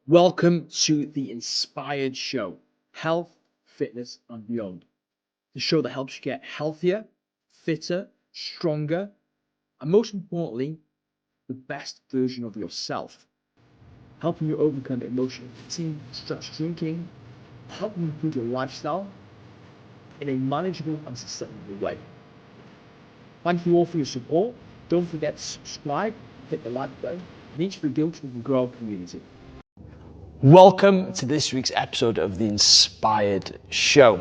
Welcome to the Inspired Show, health, fitness, and beyond. The show that helps you get healthier, fitter, stronger, and most importantly, the best version of yourself. Helping you overcome emotional eating, stress drinking, helping you improve your lifestyle in a manageable and sustainable way. Thank you all for your support. Don't forget to subscribe, hit the like button, and each video so we can grow our community. Welcome to this week's episode of the Inspired Show.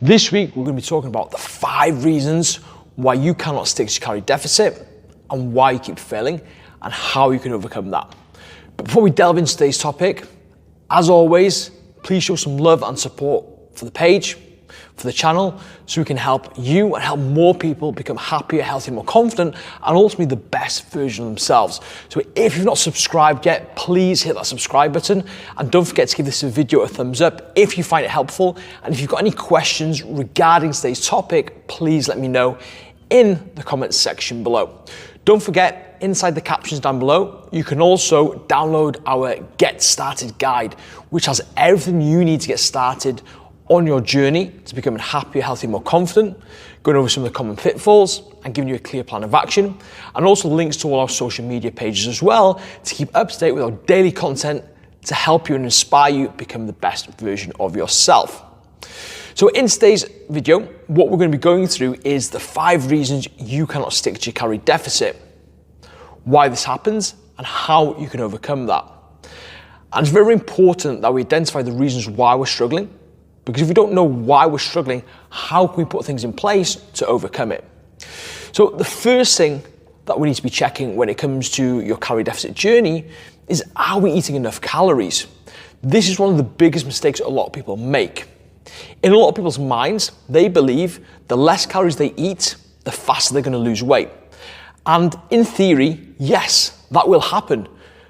This week we're going to be talking about the 5 reasons why you cannot stick to calorie deficit and why you keep failing and how you can overcome that. But before we delve into today's topic, as always, please show some love and support for the page, for the channel, so we can help you and help more people become happier, healthier, more confident, and ultimately the best version of themselves. So if you've not subscribed yet, please hit that subscribe button, and don't forget to give this video a thumbs up if you find it helpful. And if you've got any questions regarding today's topic, please let me know in the comments section below. Don't forget, inside the captions down below, you can also download our Get Started guide, which has everything you need to get started on your journey to becoming happier, healthier, more confident, going over some of the common pitfalls and giving you a clear plan of action, and also links to all our social media pages as well to keep up to date with our daily content to help you and inspire you become the best version of yourself. So in today's video, what we're going to be going through is the 5 reasons you cannot stick to your calorie deficit, why this happens, and how you can overcome that. And it's very important that we identify the reasons why we're struggling, because if we don't know why we're struggling, how can we put things in place to overcome it? So the first thing that we need to be checking when it comes to your calorie deficit journey is, are we eating enough calories? This is one of the biggest mistakes a lot of people make. In a lot of people's minds, they believe the less calories they eat, the faster they're going to lose weight. And in theory, yes, that will happen.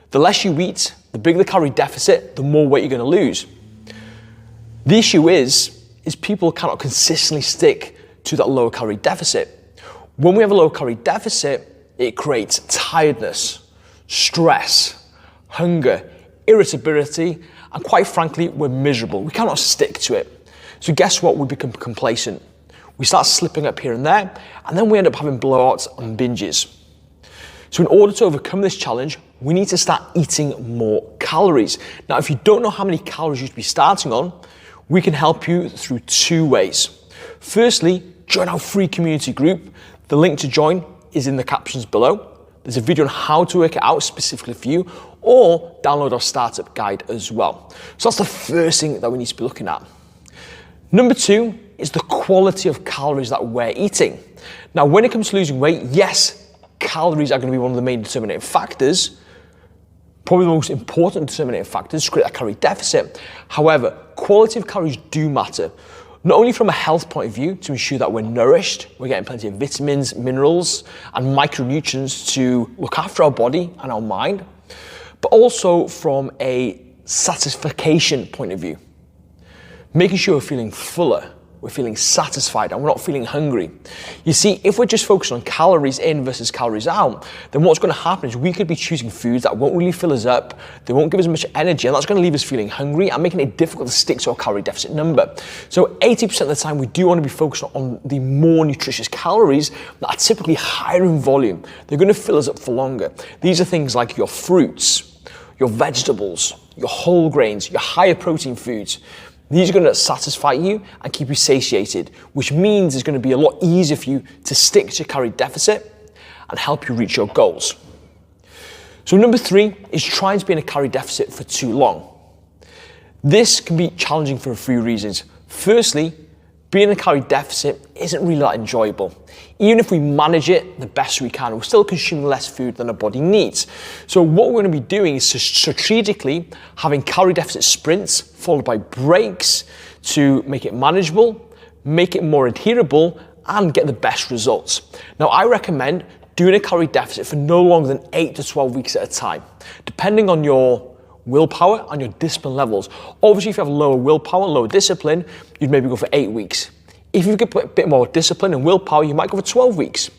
The less you eat, the bigger the calorie deficit, the more weight you're going to lose. The issue is people cannot consistently stick to that lower calorie deficit. When we have a low calorie deficit, it creates tiredness, stress, hunger, irritability, and quite frankly, we're miserable. We cannot stick to it. So guess what? We become complacent. We start slipping up here and there, and then we end up having blowouts and binges. So in order to overcome this challenge, we need to start eating more calories. Now, if you don't know how many calories you should be starting on, we can help you through 2 ways. Firstly, join our free community group. The link to join is in the captions below. There's a video on how to work it out specifically for you, or download our startup guide as well. So that's the first thing that we need to be looking at. Number 2 is the quality of calories that we're eating. Now, when it comes to losing weight, yes, calories are going to be one of the main determining factors, probably the most important determining factors to create a calorie deficit. However, quality of calories do matter, not only from a health point of view to ensure that we're nourished, we're getting plenty of vitamins, minerals, and micronutrients to look after our body and our mind, but also from a satisfaction point of view. Making sure we're feeling fuller, we're feeling satisfied, and we're not feeling hungry. You see, if we're just focused on calories in versus calories out, then what's going to happen is we could be choosing foods that won't really fill us up, they won't give us much energy, and that's going to leave us feeling hungry and making it difficult to stick to our calorie deficit number. So 80% of the time, we do want to be focused on the more nutritious calories that are typically higher in volume. They're going to fill us up for longer. These are things like your fruits, your vegetables, your whole grains, your higher protein foods. These are going to satisfy you and keep you satiated, which means it's going to be a lot easier for you to stick to your calorie deficit and help you reach your goals. So number 3 is trying to be in a calorie deficit for too long. This can be challenging for a few reasons. Firstly, being in a calorie deficit isn't really that enjoyable. Even if we manage it the best we can, we're still consuming less food than our body needs. So what we're going to be doing is strategically having calorie deficit sprints followed by breaks to make it manageable, make it more adherable, and get the best results. Now, I recommend doing a calorie deficit for no longer than 8 to 12 weeks at a time, depending on your willpower and your discipline levels. Obviously, if you have lower willpower, lower discipline, you'd maybe go for 8 weeks. If you could put a bit more discipline and willpower, you might go for 12 weeks.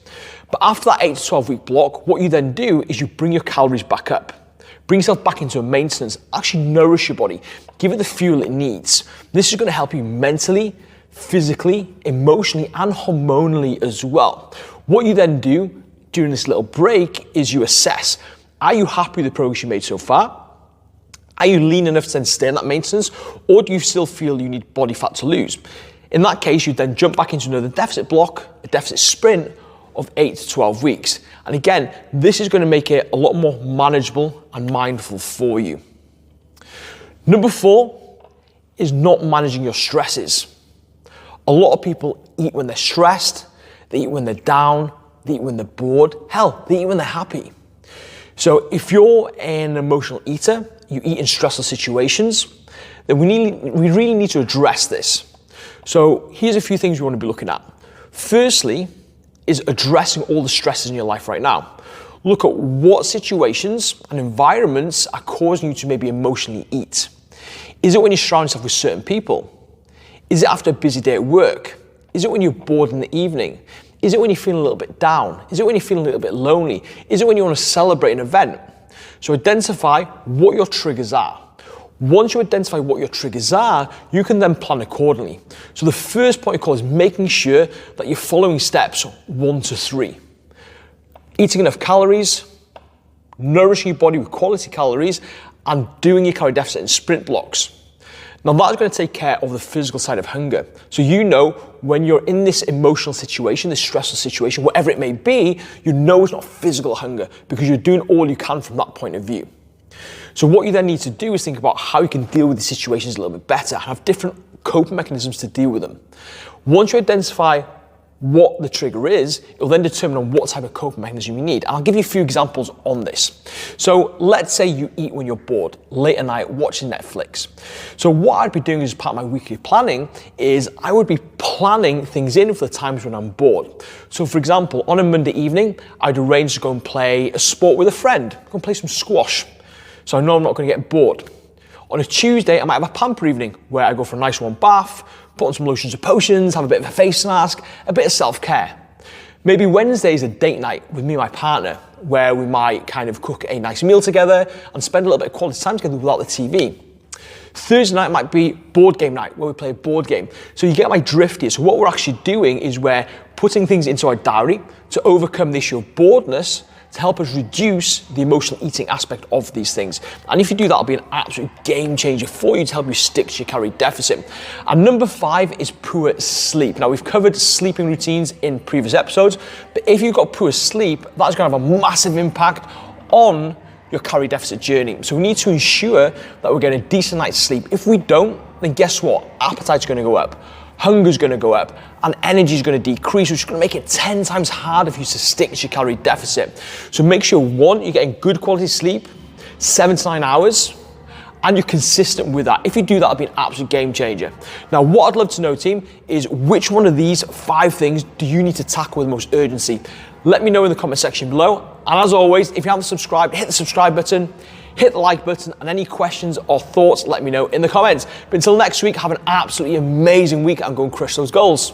But after that 8 to 12 week block, what you then do is you bring your calories back up. Bring yourself back into a maintenance, actually nourish your body, give it the fuel it needs. This is going to help you mentally, physically, emotionally, and hormonally as well. What you then do during this little break is you assess, are you happy with the progress you made so far? Are you lean enough to then stay in that maintenance, or do you still feel you need body fat to lose? In that case, you then jump back into another deficit block, a deficit sprint of 8 to 12 weeks. And again, this is going to make it a lot more manageable and mindful for you. Number 4 is not managing your stresses. A lot of people eat when they're stressed, they eat when they're down, they eat when they're bored, hell, they eat when they're happy. So if you're an emotional eater, you eat in stressful situations, then we really need to address this. So here's a few things we want to be looking at. Firstly, is addressing all the stresses in your life right now. Look at what situations and environments are causing you to maybe emotionally eat. Is it when you surround yourself with certain people? Is it after a busy day at work? Is it when you're bored in the evening? Is it when you're feeling a little bit down? Is it when you're feeling a little bit lonely? Is it when you want to celebrate an event? So identify what your triggers are. Once you identify what your triggers are, you can then plan accordingly. So the first point you call is making sure that you're following steps 1 to 3. Eating enough calories, nourishing your body with quality calories, and doing your calorie deficit in sprint blocks. Now that's going to take care of the physical side of hunger. So you know when you're in this emotional situation, this stressful situation, whatever it may be, you know it's not physical hunger because you're doing all you can from that point of view. So what you then need to do is think about how you can deal with the situations a little bit better and have different coping mechanisms to deal with them. Once you identify what the trigger is, it'll then determine on what type of coping mechanism you need. And I'll give you a few examples on this. So let's say you eat when you're bored, late at night, watching Netflix. So what I'd be doing as part of my weekly planning is I would be planning things in for the times when I'm bored. So for example, on a Monday evening, I'd arrange to go and play a sport with a friend, go and play some squash. So I know I'm not going to get bored. On a Tuesday, I might have a pamper evening where I go for a nice warm bath, put on some lotions or potions, have a bit of a face mask, a bit of self-care. Maybe Wednesday is a date night with me and my partner where we might kind of cook a nice meal together and spend a little bit of quality time together without the TV. Thursday night might be board game night where we play a board game. So you get my drift here. So what we're actually doing is we're putting things into our diary to overcome the issue of boredness, to help us reduce the emotional eating aspect of these things. And if you do that, it'll be an absolute game changer for you to help you stick to your calorie deficit. And number 5 is poor sleep. Now we've covered sleeping routines in previous episodes, but if you've got poor sleep, that's going to have a massive impact on your calorie deficit journey. So we need to ensure that we're getting a decent night's sleep. If we don't, then guess what? Appetite's going to go up. Hunger's going to go up and energy is going to decrease, which is going to make it 10 times harder for you to stick to your calorie deficit. So make sure, 1, you're getting good quality sleep, 7 to 9 hours, and you're consistent with that. If you do that, it'll be an absolute game changer. Now, what I'd love to know, team, is which one of these 5 things do you need to tackle with the most urgency? Let me know in the comment section below. And as always, if you haven't subscribed, hit the subscribe button, hit the like button, and any questions or thoughts, let me know in the comments. But until next week, have an absolutely amazing week and go and crush those goals.